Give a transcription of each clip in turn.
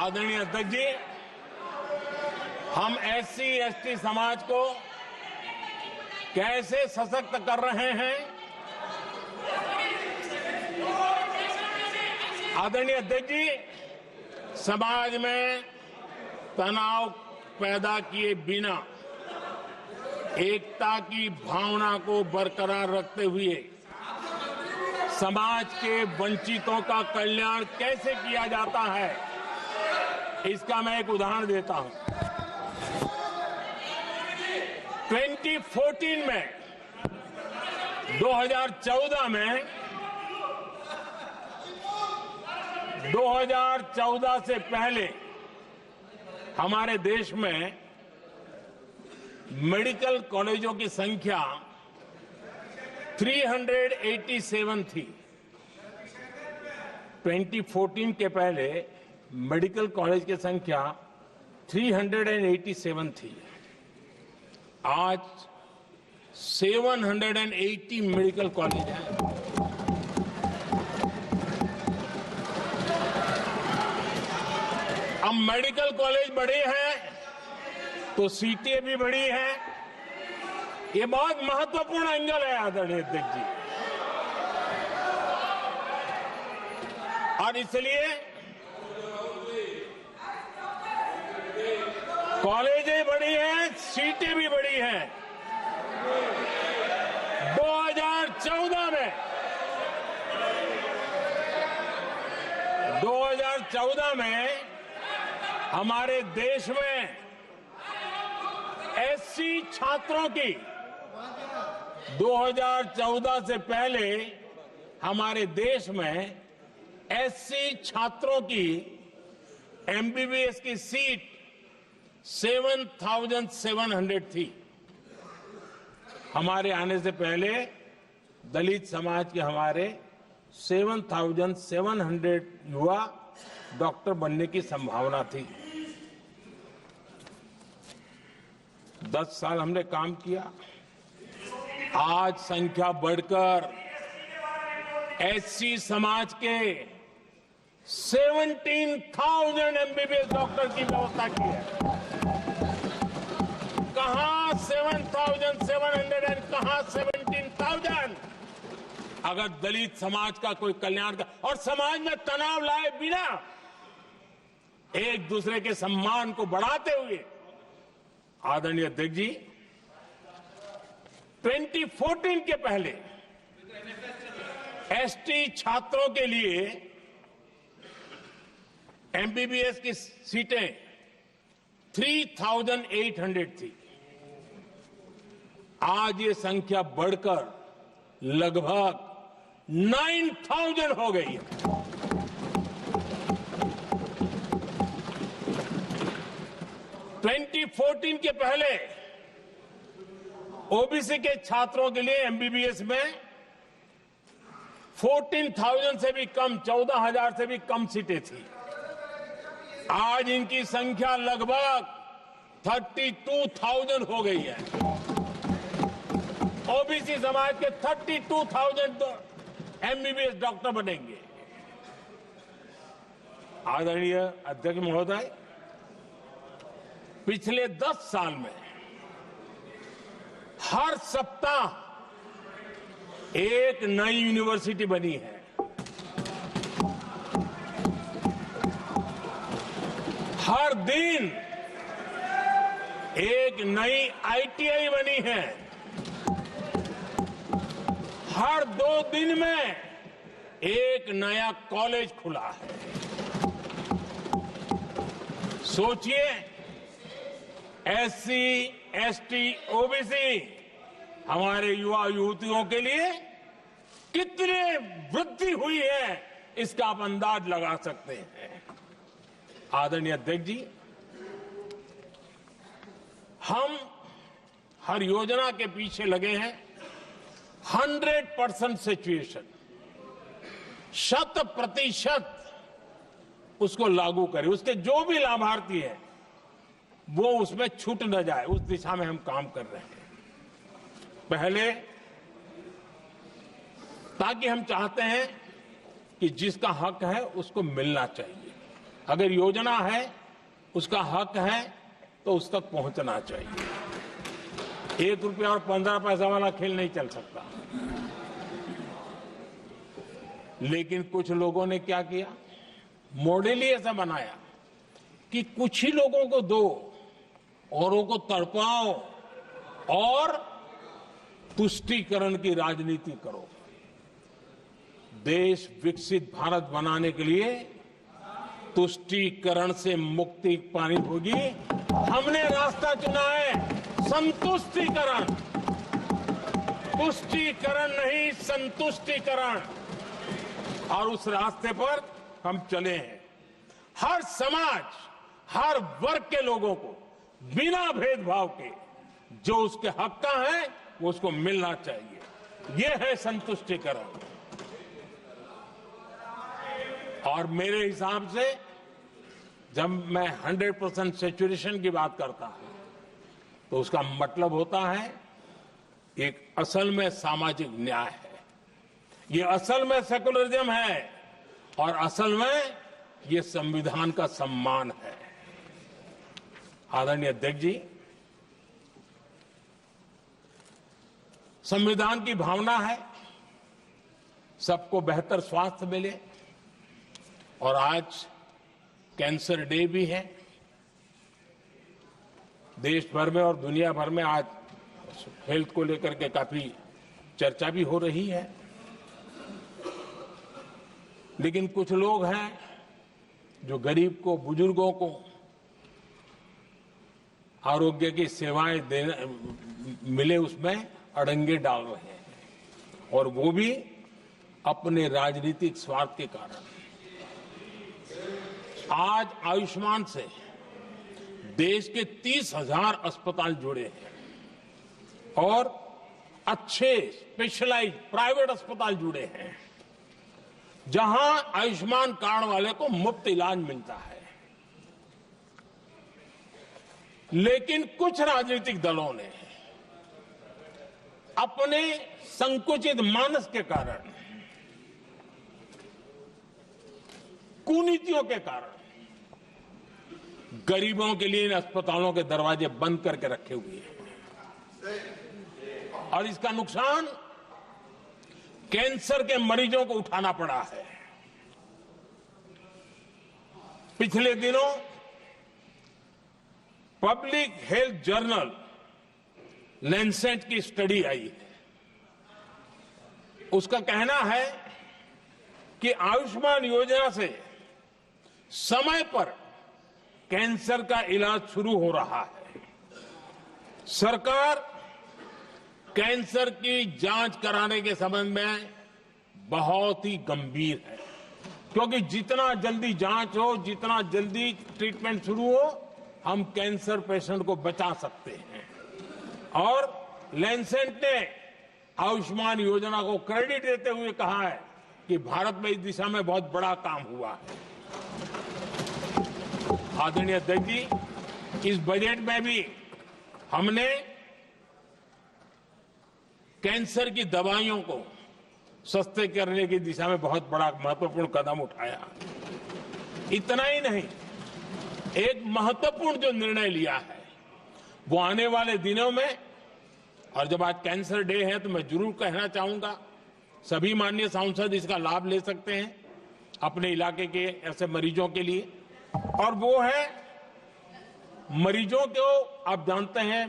आदरणीय अध्यक्ष जी, हम एससी एसटी समाज को कैसे सशक्त कर रहे हैं। आदरणीय अध्यक्ष जी, समाज में तनाव पैदा किए बिना एकता की भावना को बरकरार रखते हुए समाज के वंचितों का कल्याण कैसे किया जाता है, इसका मैं एक उदाहरण देता हूं। 2014 में 2014 से पहले हमारे देश में मेडिकल कॉलेजों की संख्या 387 थी। 2014 के पहले मेडिकल कॉलेज की संख्या 387 थी। आज 780 मेडिकल कॉलेज हैं। अब मेडिकल कॉलेज बड़े हैं तो सीटें भी बड़ी हैं। ये बहुत महत्वपूर्ण एंगल है आदरणीय अध्यक्ष जी, और इसलिए कॉलेजें बड़ी हैं, सीटें भी बड़ी हैं। 2014 में हमारे देश में एससी छात्रों की 2014 से पहले हमारे देश में एससी छात्रों की एमबीबीएस की सीट 7,700 थी। हमारे आने से पहले दलित समाज के हमारे 7,700 युवा डॉक्टर बनने की संभावना थी। 10 साल हमने काम किया, आज संख्या बढ़कर एससी समाज के 17,000 एमबीबीएस डॉक्टर की व्यवस्था की है। कहां 7,700 और कहां 17,000। अगर दलित समाज का कोई कल्याण और समाज में तनाव लाए बिना एक दूसरे के सम्मान को बढ़ाते हुए, आदरणीय अध्यक्ष जी, 2014 के पहले एसटी छात्रों के लिए एमबीबीएस की सीटें 3,800 थी। आज ये संख्या बढ़कर लगभग 9,000 हो गई है। (2014) के पहले ओबीसी के छात्रों के लिए एमबीबीएस में 14,000 से भी कम, 14,000 से भी कम सीटें थी। आज इनकी संख्या लगभग 32,000 हो गई है। ओबीसी समाज के 32,000 एमबीबीएस डॉक्टर बनेंगे। आदरणीय अध्यक्ष महोदय, पिछले 10 साल में हर सप्ताह एक नई यूनिवर्सिटी बनी है। हर दिन एक नई आईटीआई बनी है। हर 2 दिन में एक नया कॉलेज खुला है। सोचिए, एससी, एसटी, ओबीसी हमारे युवा युवतियों के लिए कितनी वृद्धि हुई है, इसका आप अंदाज लगा सकते हैं। आदरणीय अध्यक्ष जी, हम हर योजना के पीछे लगे हैं 100% सिचुएशन, 100% उसको लागू करें। उसके जो भी लाभार्थी है वो उसमें छूट न जाए, उस दिशा में हम काम कर रहे हैं। पहले, ताकि हम चाहते हैं कि जिसका हक है उसको मिलना चाहिए। अगर योजना है, उसका हक है, तो उस तक पहुंचना चाहिए। 1 रुपया और 15 पैसा वाला खेल नहीं चल सकता। लेकिन कुछ लोगों ने क्या किया, मॉडल ही ऐसा बनाया कि कुछ ही लोगों को दो, औरों को तड़पाओ और तुष्टीकरण की राजनीति करो। देश विकसित भारत बनाने के लिए तुष्टीकरण से मुक्ति पानी होगी। हमने रास्ता चुना है संतुष्टीकरण, तुष्टीकरण नहीं, संतुष्टीकरण। और उस रास्ते पर हम चले हैं। हर समाज, हर वर्ग के लोगों को बिना भेदभाव के जो उसके हक का है वो उसको मिलना चाहिए। ये है संतुष्टीकरण। और मेरे हिसाब से जब मैं 100% सैचुरेशन की बात करता हूं तो उसका मतलब होता है एक असल में सामाजिक न्याय है, ये असल में सेकुलरिज्म है और असल में ये संविधान का सम्मान है। आदरणीय अध्यक्ष जी, संविधान की भावना है सबको बेहतर स्वास्थ्य मिले, और आज कैंसर डे भी है। देश भर में और दुनिया भर में आज हेल्थ को लेकर के काफी चर्चा भी हो रही है। लेकिन कुछ लोग हैं जो गरीब को, बुजुर्गों को आरोग्य की सेवाएं देने मिले उसमें अड़ंगे डाल रहे हैं, और वो भी अपने राजनीतिक स्वार्थ के कारण। आज आयुष्मान से देश के 30,000 अस्पताल जुड़े हैं और अच्छे स्पेशलाइज्ड प्राइवेट अस्पताल जुड़े हैं जहां आयुष्मान कार्ड वाले को मुफ्त इलाज मिलता है। लेकिन कुछ राजनीतिक दलों ने अपने संकुचित मानस के कारण, कुनीतियों के कारण गरीबों के लिए इन अस्पतालों के दरवाजे बंद करके रखे हुए हैं, और इसका नुकसान कैंसर के मरीजों को उठाना पड़ा है। पिछले दिनों पब्लिक हेल्थ जर्नल लैंसेट की स्टडी आई है। उसका कहना है कि आयुष्मान योजना से समय पर कैंसर का इलाज शुरू हो रहा है। सरकार कैंसर की जांच कराने के संबंध में बहुत ही गंभीर है, क्योंकि जितना जल्दी जांच हो, जितना जल्दी ट्रीटमेंट शुरू हो, हम कैंसर पेशेंट को बचा सकते हैं। और लैंसेट ने आयुष्मान योजना को क्रेडिट देते हुए कहा है कि भारत में इस दिशा में बहुत बड़ा काम हुआ है। आदरणीय अध्यक्ष जी, इस बजट में भी हमने कैंसर की दवाइयों को सस्ते करने की दिशा में बहुत बड़ा महत्वपूर्ण कदम उठाया। इतना ही नहीं, एक महत्वपूर्ण जो निर्णय लिया है वो आने वाले दिनों में, और जब आज कैंसर डे है तो मैं जरूर कहना चाहूंगा सभी माननीय सांसद इसका लाभ ले सकते हैं अपने इलाके के ऐसे मरीजों के लिए। और वो है मरीजों को, आप जानते हैं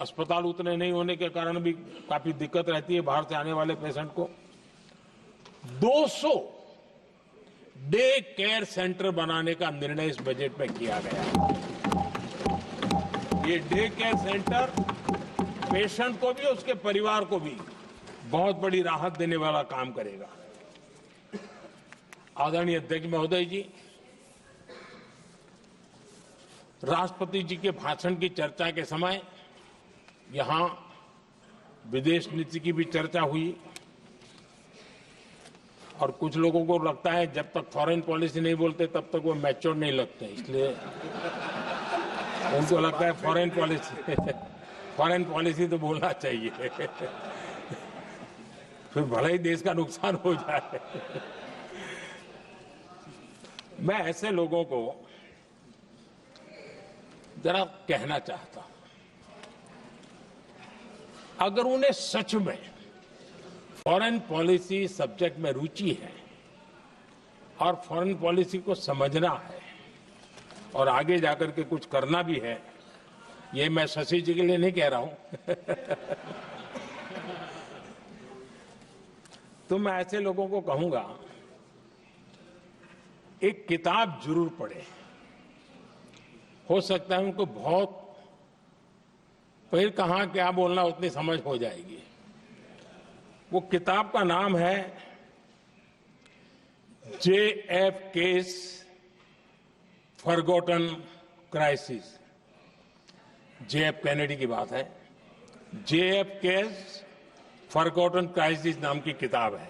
अस्पताल उतने नहीं होने के कारण भी काफी दिक्कत रहती है बाहर से आने वाले पेशेंट को। 200 डे केयर सेंटर बनाने का निर्णय इस बजट में किया गया है। ये डे केयर सेंटर पेशेंट को भी, उसके परिवार को भी बहुत बड़ी राहत देने वाला काम करेगा। आदरणीय अध्यक्ष महोदय जी, राष्ट्रपति जी के भाषण की चर्चा के समय यहां विदेश नीति की भी चर्चा हुई, और कुछ लोगों को लगता है जब तक फॉरेन पॉलिसी नहीं बोलते तब तक वो मैच्योर नहीं लगते, इसलिए उनको लगता है फॉरेन पॉलिसी तो बोलना चाहिए फिर भले ही देश का नुकसान हो जाए। मैं ऐसे लोगों को जरा कहना चाहता हूं, अगर उन्हें सच में फॉरेन पॉलिसी सब्जेक्ट में रुचि है और फॉरेन पॉलिसी को समझना है और आगे जाकर के कुछ करना भी है, ये मैं शशि जी के लिए नहीं कह रहा हूं तो मैं ऐसे लोगों को कहूंगा, एक किताब जरूर पढ़े। हो सकता है उनको बहुत फिर कहां क्या बोलना उतनी समझ हो जाएगी। वो किताब का नाम है JF case forgotten crisis. JF Kennedy की बात है। JF केस फॉरगॉटन क्राइसिस नाम की किताब है।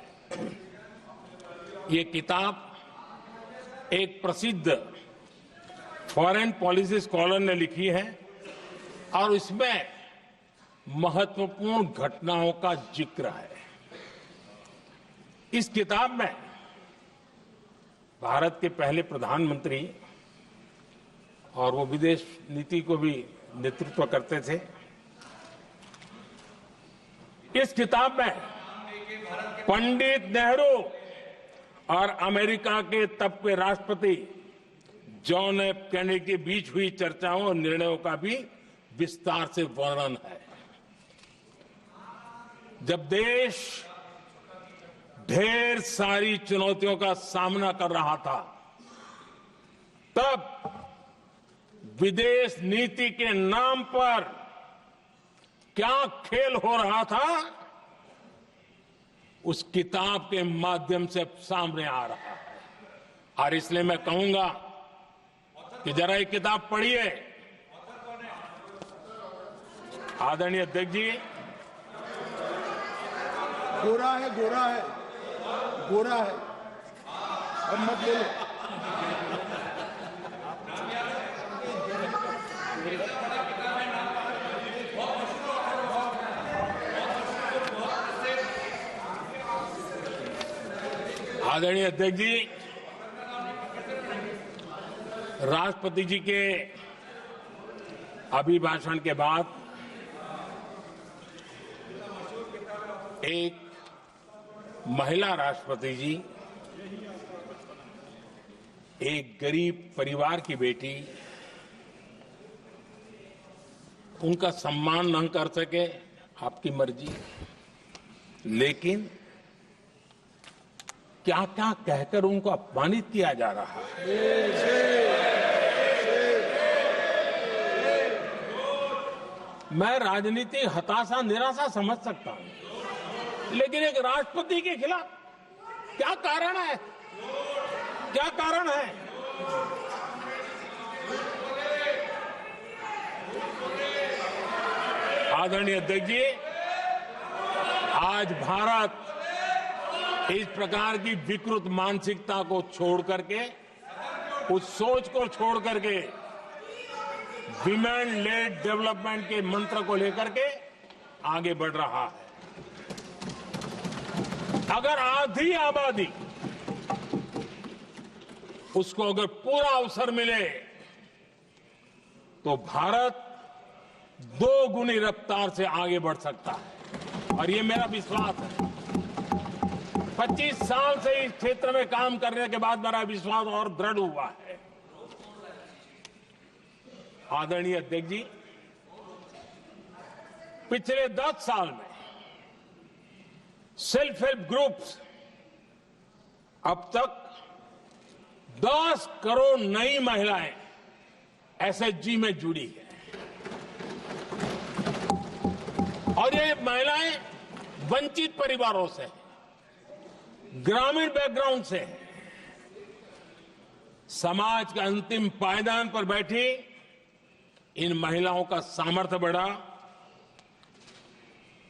ये किताब एक प्रसिद्ध फॉरेन पॉलिसी स्कॉलर ने लिखी है और इसमें महत्वपूर्ण घटनाओं का जिक्र है। इस किताब में भारत के पहले प्रधानमंत्री और वो विदेश नीति को भी नेतृत्व करते थे। इस किताब में पंडित नेहरू और अमेरिका के तब के राष्ट्रपति जॉन एफ कैनेडी के बीच हुई चर्चाओं और निर्णयों का भी विस्तार से वर्णन है। जब देश ढेर सारी चुनौतियों का सामना कर रहा था, तब विदेश नीति के नाम पर क्या खेल हो रहा था, उस किताब के माध्यम से सामने आ रहा है। और इसलिए मैं कहूंगा कि जरा ये किताब पढ़िए। आदरणीय अध्यक्ष जी, गोरा है, गोरा है, गोरा है, अब मत बोलो। आदरणीय अध्यक्ष जी, राष्ट्रपति जी के अभिभाषण के बाद एक महिला राष्ट्रपति जी एक गरीब परिवार की बेटी, उनका सम्मान न कर सके, आपकी मर्जी, लेकिन क्या क्या कहकर उनको अपमानित किया जा रहा है। मैं राजनीति हताशा निराशा समझ सकता हूं, लेकिन एक राष्ट्रपति के खिलाफ क्या कारण है? क्या कारण है? आदरणीय अध्यक्ष जी, आज भारत इस प्रकार की विकृत मानसिकता को छोड़ करके, उस सोच को छोड़ करके, विमेन लेड डेवलपमेंट के मंत्र को लेकर के आगे बढ़ रहा है। अगर आधी आबादी उसको अगर पूरा अवसर मिले तो भारत 2 गुनी रफ्तार से आगे बढ़ सकता है, और ये मेरा विश्वास है। 25 साल से इस क्षेत्र में काम करने के बाद मेरा विश्वास और दृढ़ हुआ है। आदरणीय अध्यक्ष जी, पिछले 10 साल में सेल्फ हेल्प ग्रुप्स अब तक 10 करोड़ नई महिलाएं एसएचजी में जुड़ी है, और ये महिलाएं वंचित परिवारों से, ग्रामीण बैकग्राउंड से, समाज के अंतिम पायदान पर बैठी इन महिलाओं का सामर्थ्य बढ़ा,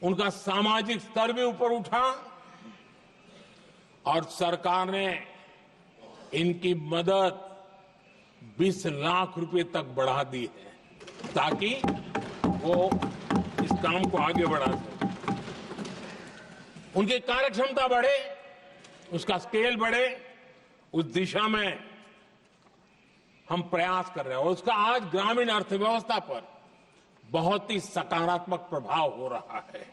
उनका सामाजिक स्तर भी ऊपर उठा, और सरकार ने इनकी मदद 20 लाख रुपए तक बढ़ा दी है, ताकि वो इस काम को आगे बढ़ा सके। उनकी कार्यक्षमता बढ़े, उसका स्केल बढ़े, उस दिशा में हम प्रयास कर रहे हैं और उसका आज ग्रामीण अर्थव्यवस्था पर बहुत ही सकारात्मक प्रभाव हो रहा है।